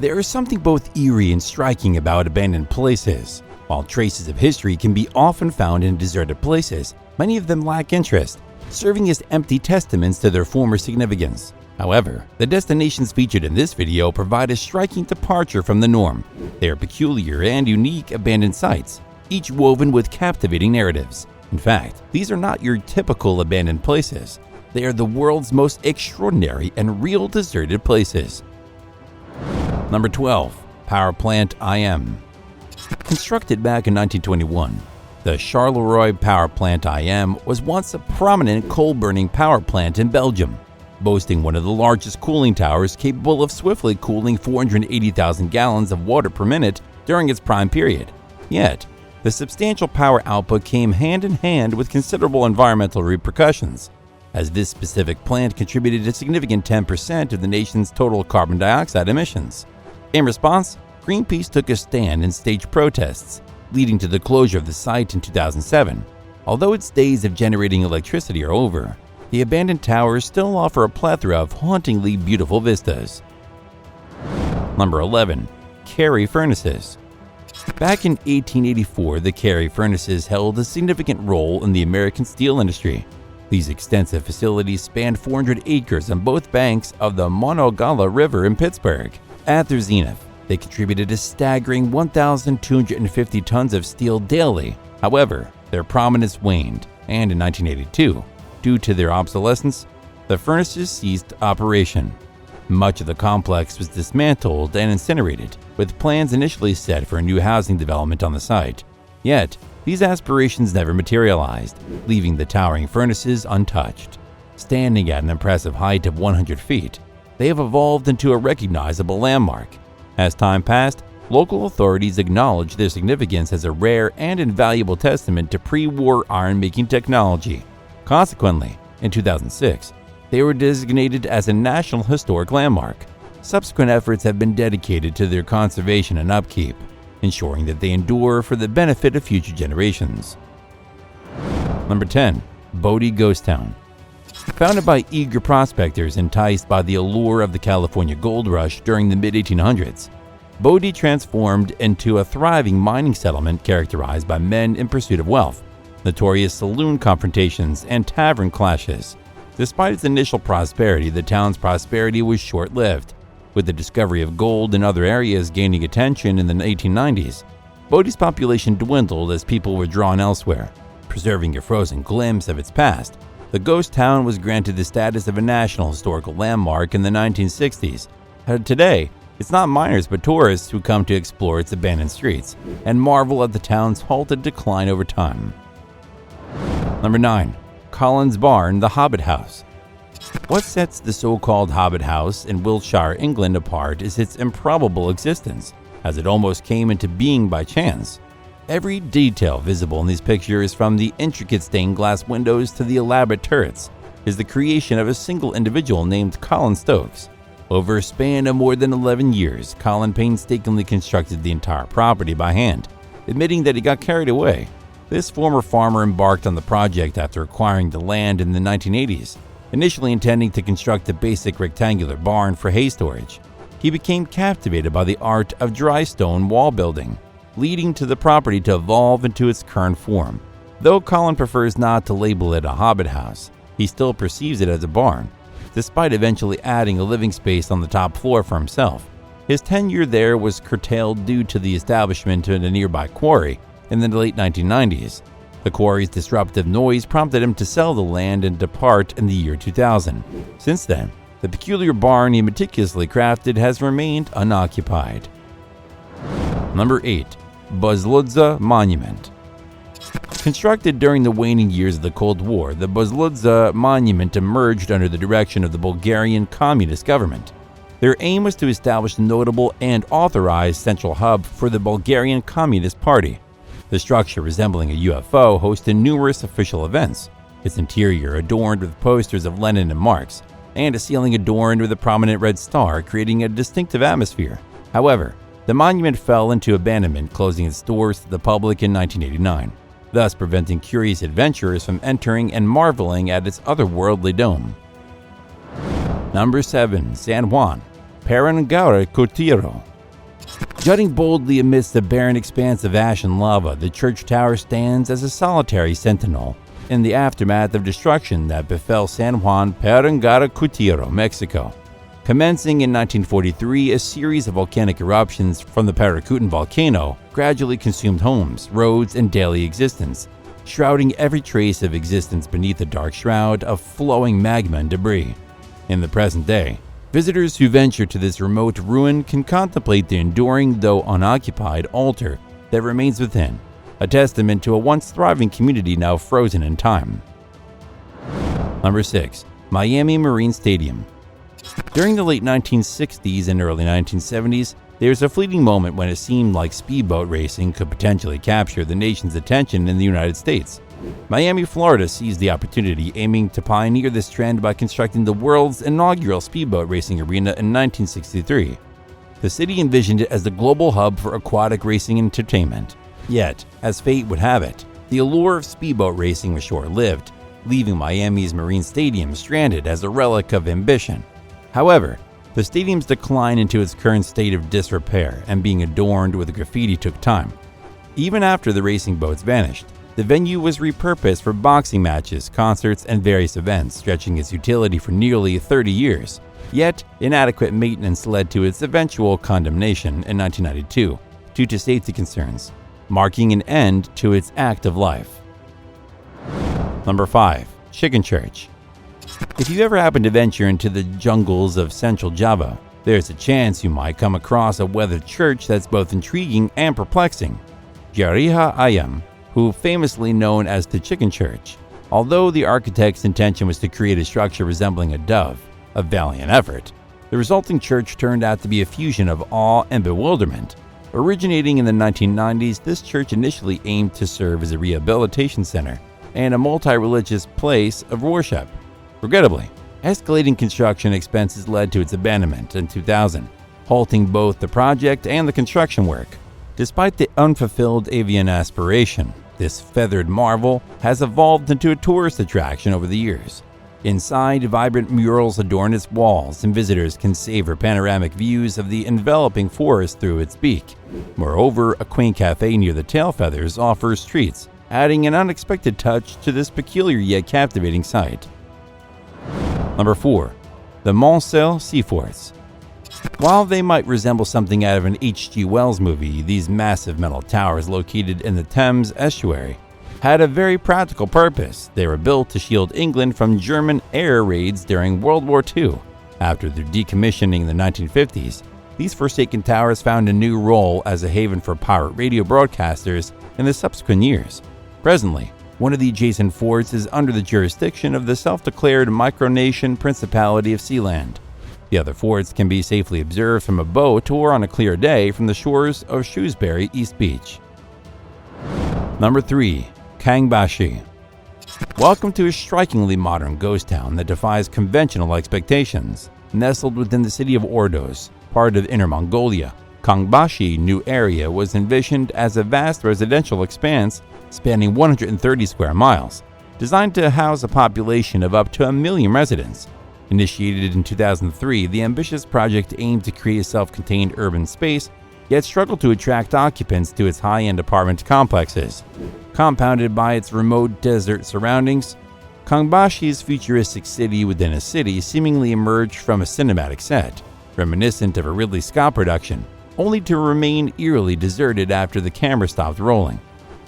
There is something both eerie and striking about abandoned places. While traces of history can be often found in deserted places, many of them lack interest, serving as empty testaments to their former significance. However, the destinations featured in this video provide a striking departure from the norm. They are peculiar and unique abandoned sites, each woven with captivating narratives. In fact, these are not your typical abandoned places. They are the world's most extraordinary and real deserted places. Number 12. Power Plant IM. Constructed back in 1921, the Charleroi Power Plant IM was once a prominent coal-burning power plant in Belgium, boasting one of the largest cooling towers capable of swiftly cooling 480,000 gallons of water per minute during its prime period. Yet, the substantial power output came hand in hand with considerable environmental repercussions, as this specific plant contributed a significant 10% of the nation's total carbon dioxide emissions. In response, Greenpeace took a stand and staged protests, leading to the closure of the site in 2007. Although its days of generating electricity are over, the abandoned towers still offer a plethora of hauntingly beautiful vistas. Number 11. Carey Furnaces. Back in 1884, the Carey Furnaces held a significant role in the American steel industry. These extensive facilities spanned 400 acres on both banks of the Monongahela River in Pittsburgh. At their zenith, they contributed a staggering 1,250 tons of steel daily. However, their prominence waned, and in 1982, due to their obsolescence, the furnaces ceased operation. Much of the complex was dismantled and incinerated, with plans initially set for a new housing development on the site. Yet, these aspirations never materialized, leaving the towering furnaces untouched. Standing at an impressive height of 100 feet, they have evolved into a recognizable landmark. As time passed, local authorities acknowledged their significance as a rare and invaluable testament to pre-war iron-making technology. Consequently, in 2006, they were designated as a National Historic Landmark. Subsequent efforts have been dedicated to their conservation and upkeep, ensuring that they endure for the benefit of future generations. Number 10. Bodie Ghost Town. Founded by eager prospectors enticed by the allure of the California gold rush during the mid-1800s, Bodie transformed into a thriving mining settlement characterized by men in pursuit of wealth, notorious saloon confrontations, and tavern clashes. Despite its initial prosperity, the town's prosperity was short-lived. With the discovery of gold in other areas gaining attention in the 1890s, Bodie's population dwindled as people were drawn elsewhere. Preserving a frozen glimpse of its past, the ghost town was granted the status of a National Historical Landmark in the 1960s. Today, it's not miners but tourists who come to explore its abandoned streets and marvel at the town's halted decline over time. Number 9. Collins Barn, the Hobbit House. What sets the so-called Hobbit House in Wiltshire, England apart is its improbable existence, as it almost came into being by chance. Every detail visible in these pictures, from the intricate stained glass windows to the elaborate turrets, is the creation of a single individual named Colin Stokes. Over a span of more than 11 years, Colin painstakingly constructed the entire property by hand, admitting that he got carried away. This former farmer embarked on the project after acquiring the land in the 1980s, initially intending to construct a basic rectangular barn for hay storage. He became captivated by the art of dry stone wall building, leading to the property to evolve into its current form. Though Colin prefers not to label it a hobbit house, he still perceives it as a barn, despite eventually adding a living space on the top floor for himself. His tenure there was curtailed due to the establishment of a nearby quarry in the late 1990s. The quarry's disruptive noise prompted him to sell the land and depart in the year 2000. Since then, the peculiar barn he meticulously crafted has remained unoccupied. Number 8. Buzludza Monument. Constructed during the waning years of the Cold War, the Buzludza Monument emerged under the direction of the Bulgarian Communist government. Their aim was to establish a notable and authorized central hub for the Bulgarian Communist Party. The structure, resembling a UFO, hosted numerous official events, its interior adorned with posters of Lenin and Marx, and a ceiling adorned with a prominent red star, creating a distinctive atmosphere. However, the monument fell into abandonment, closing its doors to the public in 1989, thus preventing curious adventurers from entering and marveling at its otherworldly dome. Number 7. San Juan, Paranaguá Cotiro. Jutting boldly amidst the barren expanse of ash and lava, the church tower stands as a solitary sentinel in the aftermath of destruction that befell San Juan Parangaracutiro, Mexico. Commencing in 1943, a series of volcanic eruptions from the Paracutan volcano gradually consumed homes, roads, and daily existence, shrouding every trace of existence beneath a dark shroud of flowing magma and debris. In the present day, visitors who venture to this remote ruin can contemplate the enduring, though unoccupied, altar that remains within, a testament to a once thriving community now frozen in time. Number 6. Miami Marine Stadium. During the late 1960s and early 1970s, there was a fleeting moment when it seemed like speedboat racing could potentially capture the nation's attention in the United States. Miami, Florida seized the opportunity, aiming to pioneer this trend by constructing the world's inaugural speedboat racing arena in 1963. The city envisioned it as the global hub for aquatic racing entertainment. Yet, as fate would have it, the allure of speedboat racing was short-lived, leaving Miami's Marine Stadium stranded as a relic of ambition. However, the stadium's decline into its current state of disrepair and being adorned with graffiti took time. Even after the racing boats vanished, the venue was repurposed for boxing matches, concerts, and various events, stretching its utility for nearly 30 years. Yet, inadequate maintenance led to its eventual condemnation in 1992 due to safety concerns, marking an end to its active life. Number 5. Chicken Church. If you ever happen to venture into the jungles of central Java, there's a chance you might come across a weathered church that's both intriguing and perplexing. Jariha Ayam, who famously known as the Chicken Church. Although the architect's intention was to create a structure resembling a dove, a valiant effort, the resulting church turned out to be a fusion of awe and bewilderment. Originating in the 1990s, this church initially aimed to serve as a rehabilitation center and a multi-religious place of worship. Regrettably, escalating construction expenses led to its abandonment in 2000, halting both the project and the construction work. Despite the unfulfilled avian aspiration, this feathered marvel has evolved into a tourist attraction over the years. Inside, vibrant murals adorn its walls, and visitors can savor panoramic views of the enveloping forest through its beak. Moreover, a quaint cafe near the tail feathers offers treats, adding an unexpected touch to this peculiar yet captivating sight. Number 4. The Montcel Sea Forts. While they might resemble something out of an H.G. Wells movie, these massive metal towers located in the Thames estuary had a very practical purpose. They were built to shield England from German air raids during World War II. After their decommissioning in the 1950s, these forsaken towers found a new role as a haven for pirate radio broadcasters in the subsequent years. Presently, one of the adjacent forts is under the jurisdiction of the self-declared micronation Principality of Sealand. The other forts can be safely observed from a boat or on a clear day from the shores of Shrewsbury East Beach. Number 3. Kangbashi. Welcome to a strikingly modern ghost town that defies conventional expectations. Nestled within the city of Ordos, part of Inner Mongolia, Kangbashi new area was envisioned as a vast residential expanse spanning 130 square miles, designed to house a population of up to 1 million residents. Initiated in 2003, the ambitious project aimed to create a self-contained urban space, yet struggled to attract occupants to its high-end apartment complexes. Compounded by its remote desert surroundings, Kangbashi's futuristic city within a city seemingly emerged from a cinematic set, reminiscent of a Ridley Scott production, only to remain eerily deserted after the camera stopped rolling.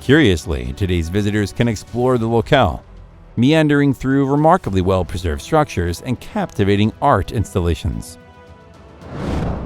Curiously, today's visitors can explore the locale, meandering through remarkably well-preserved structures and captivating art installations.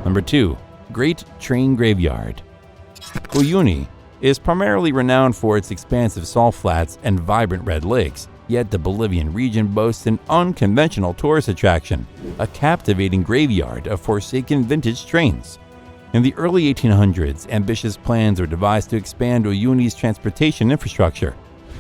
Number 2. Great Train Graveyard. Uyuni is primarily renowned for its expansive salt flats and vibrant red lakes, yet the Bolivian region boasts an unconventional tourist attraction, a captivating graveyard of forsaken vintage trains. In the early 1800s, ambitious plans were devised to expand Uyuni's transportation infrastructure,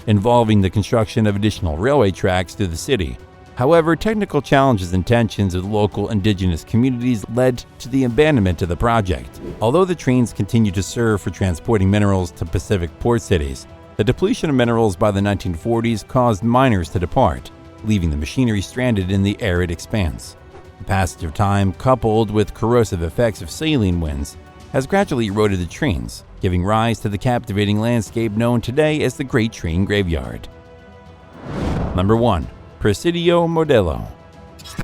involving the construction of additional railway tracks through the city. However, technical challenges and tensions with local indigenous communities led to the abandonment of the project. Although the trains continued to serve for transporting minerals to Pacific port cities, the depletion of minerals by the 1940s caused miners to depart, leaving the machinery stranded in the arid expanse. The passage of time, coupled with corrosive effects of saline winds, has gradually eroded the trains, giving rise to the captivating landscape known today as the Great Train Graveyard. Number 1. Presidio Modelo.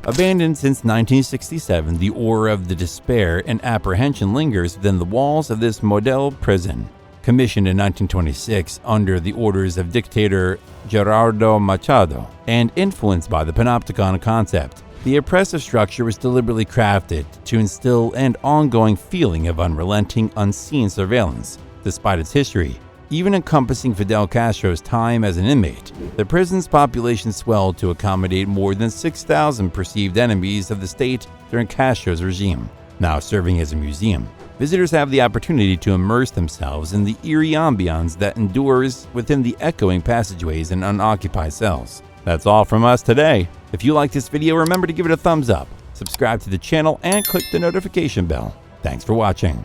Abandoned since 1967, the aura of the despair and apprehension lingers within the walls of this Modelo prison. Commissioned in 1926 under the orders of dictator Gerardo Machado and influenced by the Panopticon concept, the oppressive structure was deliberately crafted to instill an ongoing feeling of unrelenting, unseen surveillance. Despite its history, even encompassing Fidel Castro's time as an inmate, the prison's population swelled to accommodate more than 6,000 perceived enemies of the state during Castro's regime. Now serving as a museum, visitors have the opportunity to immerse themselves in the eerie ambiance that endures within the echoing passageways and unoccupied cells. That's all from us today. If you like this video, remember to give it a thumbs up, subscribe to the channel, and click the notification bell. Thanks for watching.